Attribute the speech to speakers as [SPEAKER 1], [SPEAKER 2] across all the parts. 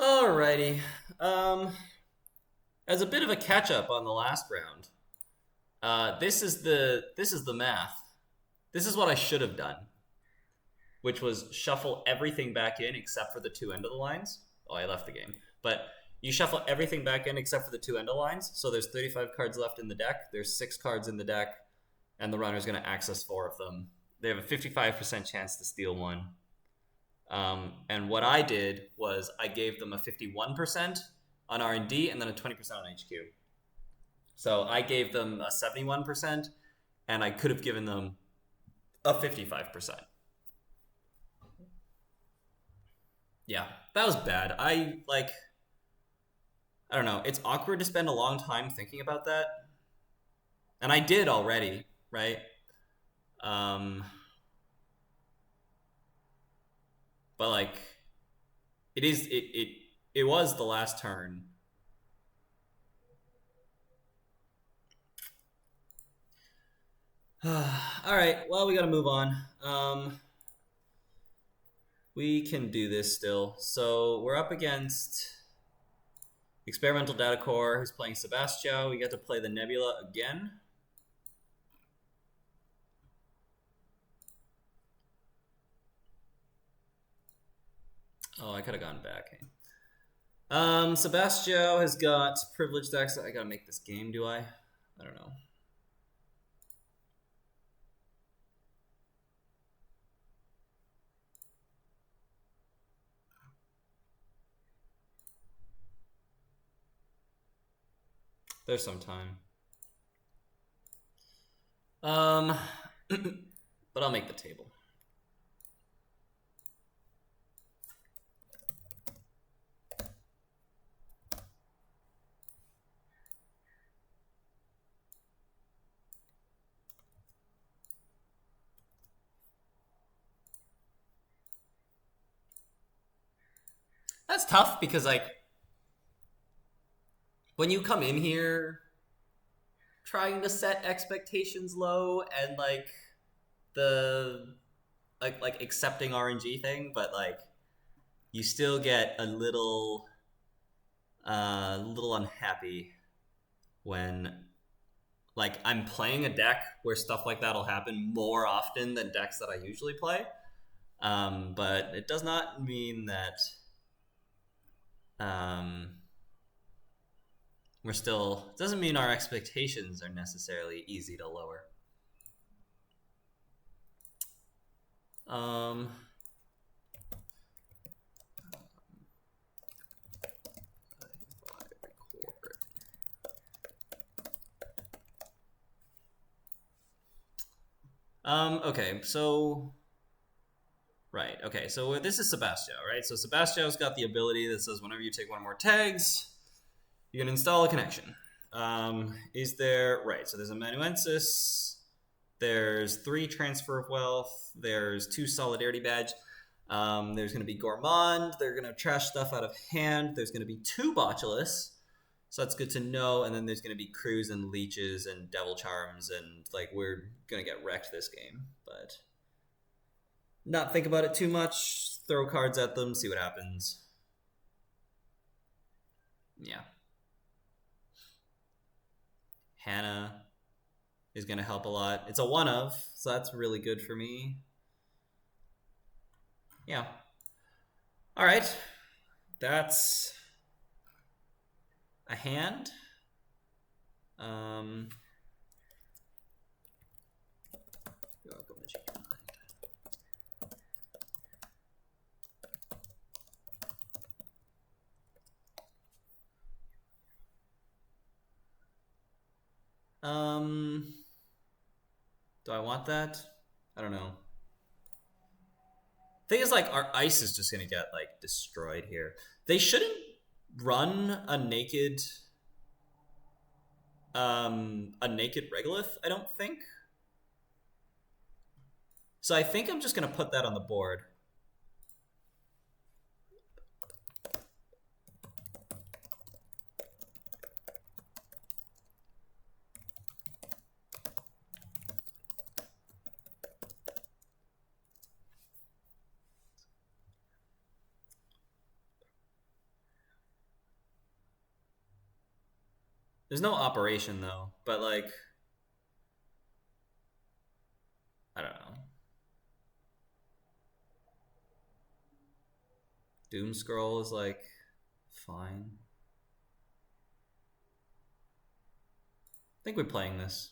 [SPEAKER 1] Alrighty. Um, as a bit of a catch up on the last round, this is the math. This is what I should have done, which was shuffle everything back in except for the two end of the lines. Oh, I left the game, but you shuffle everything back in except for the two end of lines. So there's 35 cards left in the deck. There's 6 cards in the deck, and the runner's going to access 4 of them. They have a 55% chance to steal one. And what I did was I gave them a 51% on R&D and then a 20% on HQ. So I gave them a 71%, and I could have given them a 55%. Yeah, that was bad. I don't know. It's awkward to spend a long time thinking about that. And I did already, right? Um, but like it was the last turn. All right, well, we got to move on. We can do this still. So we're up against Experimental Data Core, who's playing Sebastio. We get to play the Nebula again. Oh, I could have gone back. Sebastio has got privileged access. I gotta make this game, do I? I don't know. There's some time. But I'll make the table. That's tough because like when you come in here trying to set expectations low and like the like accepting RNG thing, but like you still get a little unhappy when like I'm playing a deck where stuff like that'll happen more often than decks that I usually play. But it does not mean that we're still, it doesn't mean our expectations are necessarily easy to lower. Okay, so right, okay, so this is Sebastio, right? So Sebastio's got the ability that says whenever you take one or more tags, you can install a connection. Is there, right, so there's a Manuensis, there's 3 Transfer of Wealth, there's 2 Solidarity Badge, there's going to be Gourmand, they're going to trash stuff out of hand, there's going to be 2 Botulus, so that's good to know, and then there's going to be Crews and Leeches and Devil Charms, and like we're going to get wrecked this game, but not think about it too much, throw cards at them, see what happens. Yeah. Hannah is going to help a lot. It's a one of, so that's really good for me. Yeah. All right. That's a hand. You're welcome to check your mind. Do I want that? I don't know. Thing is, like, our ice is just gonna get like destroyed here. They shouldn't run a naked regolith, I don't think. So I think I'm just gonna put that on the board. There's no operation though, but like, I don't know. Doom Scroll is like fine. I think we're playing this.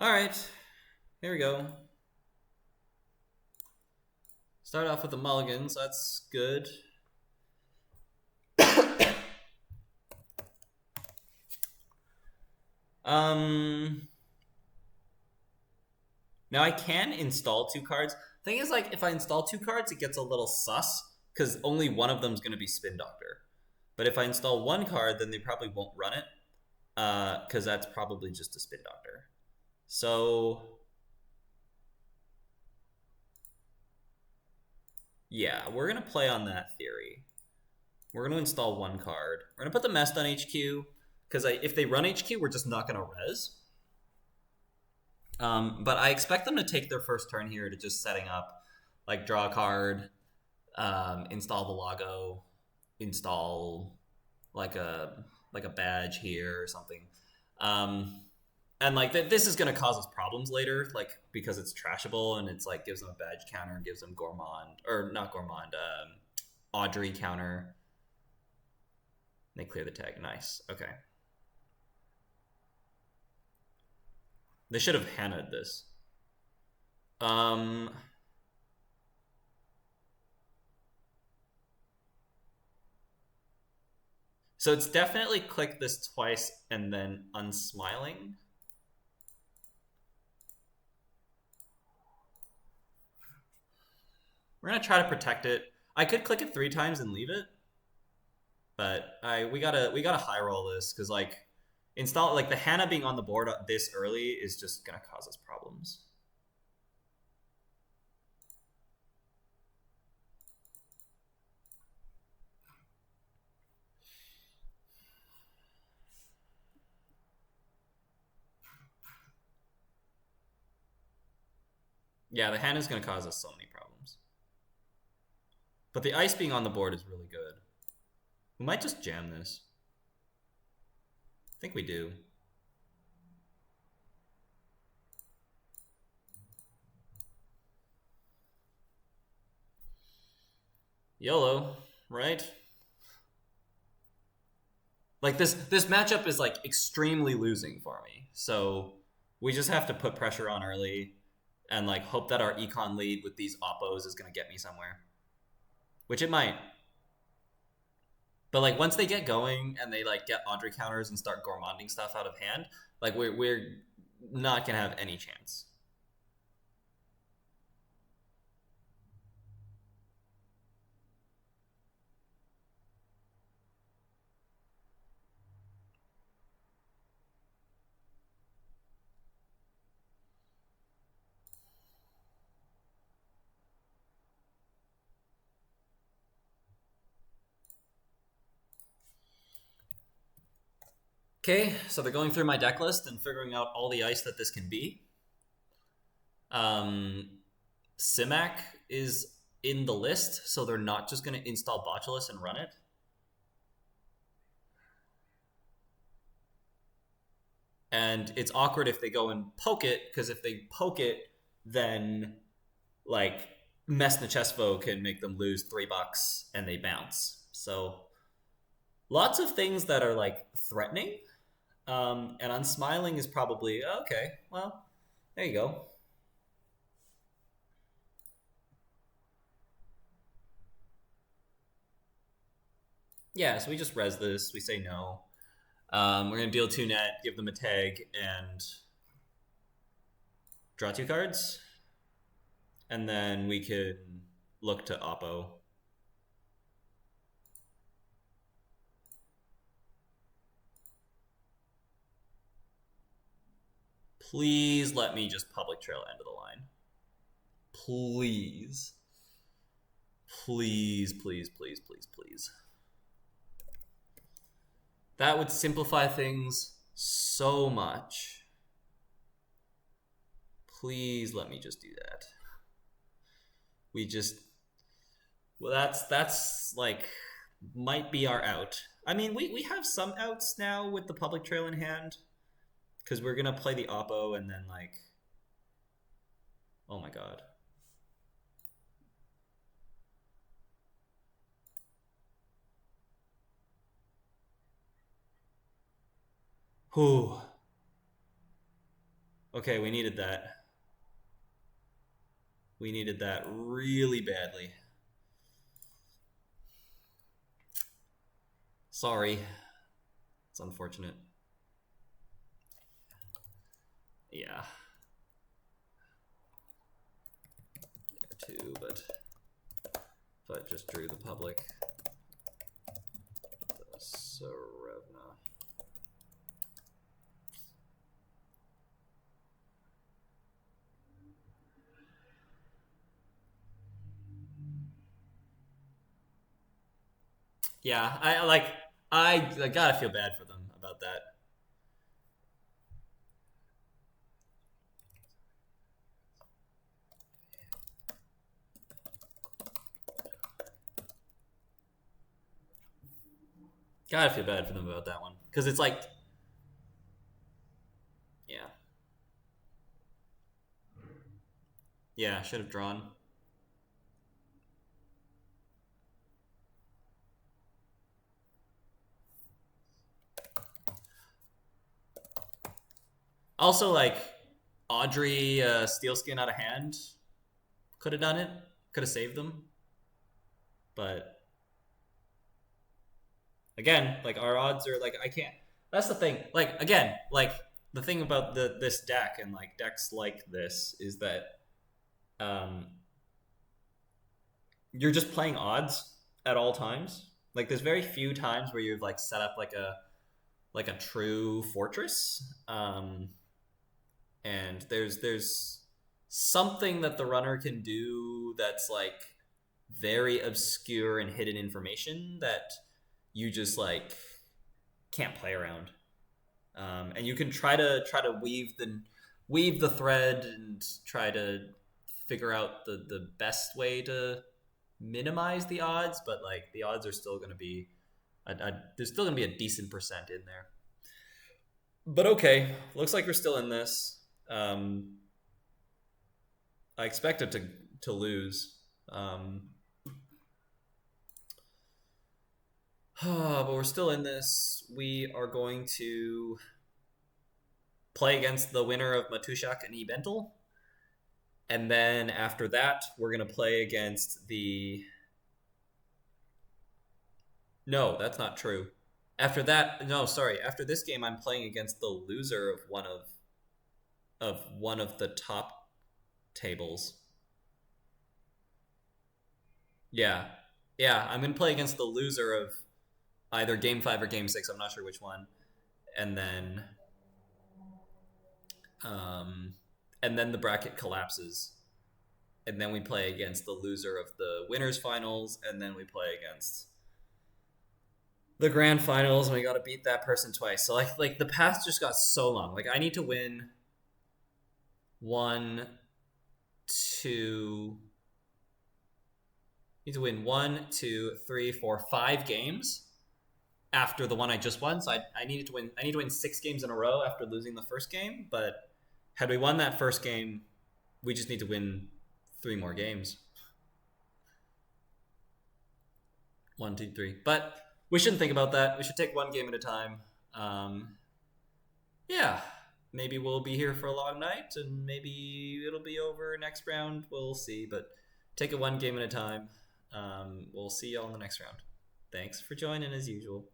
[SPEAKER 1] All right, here we go. Start off with the mulligan, so that's good. Now I can install 2 cards. Thing is, like, if I install 2 cards, it gets a little sus because only one of them is going to be Spin Doctor. But if I install 1 card, then they probably won't run it because that's probably just a Spin Doctor. So yeah, we're going to play on that theory. We're going to install 1 card. We're going to put the Mest on HQ because if they run HQ, we're just not going to res. But I expect them to take their first turn here to just setting up, like draw a card, install the Lago, install like a badge here or something. And like this is gonna cause us problems later, like because it's trashable and it's like gives them a badge counter, gives them Gourmand or not Gourmand, Audrey counter. They clear the tag. Nice. Okay. They should have Hanna'd this. So it's definitely click this twice and then unsmiling. We're gonna try to protect it. I could click it 3 times and leave it, but we gotta high roll this because like install like the Hannah being on the board this early is just gonna cause us problems. Yeah, the Hannah's gonna cause us so many problems. But the ice being on the board is really good. We might just jam this. I think we do. YOLO, right? Like this matchup is like extremely losing for me. So we just have to put pressure on early and like hope that our econ lead with these oppos is gonna get me somewhere. Which it might. But like once they get going and they like get Audrey counters and start gourmanding stuff out of hand, like we're not gonna have any chance. Okay, so they're going through my deck list and figuring out all the ice that this can be. Simac is in the list, so they're not just going to install Botulus and run it. And it's awkward if they go and poke it, because if they poke it, then like Mesnachesvo can make them lose $3 and they bounce. So lots of things that are like threatening. And unsmiling is probably okay. Well, there you go. Yeah, so we just res this. We say no. We're gonna deal 2 net, give them a tag, and draw 2 cards. And then we can look to oppo. Please let me just public trail end of the line. Please. Please, please, please, please, please. That would simplify things so much. Please let me just do that. Well, that's like might be our out. I mean, we have some outs now with the public trail in hand because we're gonna play the oppo and then like, oh my god. Whew. Okay, we needed that. We needed that really badly. Sorry. It's unfortunate. Yeah. There too, but if I just drew the public. The Serevna. Yeah, I gotta feel bad for them about that. Gotta feel bad for them about that one because it's like, yeah, yeah, should have drawn. Also, like Audrey Steelskin out of hand could have done it, could have saved them, but again, like our odds are like I can't. That's the thing. Like again, like the thing about this deck and like decks like this is that um, you're just playing odds at all times. Like there's very few times where you've like set up like a true fortress. And there's something that the runner can do that's like very obscure and hidden information that you just like can't play around. And you can try to weave the thread and try to figure out the best way to minimize the odds, but like the odds are still going to be there's still going to be a decent percent in there. But okay, looks like we're still in this. I expect it to lose. But we're still in this. We are going to play against the winner of Matushak and Ebentel. And then after that, we're going to play against the... No, that's not true. After that, no, sorry. After this game, I'm playing against the loser of one of the top tables. Yeah. Yeah, I'm going to play against the loser of either game 5 or game 6. I'm not sure which one. And then the bracket collapses. And then we play against the loser of the winners finals, and then we play against the grand finals, and we got to beat that person twice. So like the path just got so long. Like I need to win 1, 2. Need to win 1, 2, 3, 4, 5 games after the one I just won. So I needed to win. I need to win 6 games in a row after losing the first game. But had we won that first game, we just need to win 3 more games. 1, 2, 3. But we shouldn't think about that. We should take 1 game at a time. Yeah, maybe we'll be here for a long night, and maybe it'll be over next round. We'll see. But take it 1 game at a time. We'll see you all in the next round. Thanks for joining as usual.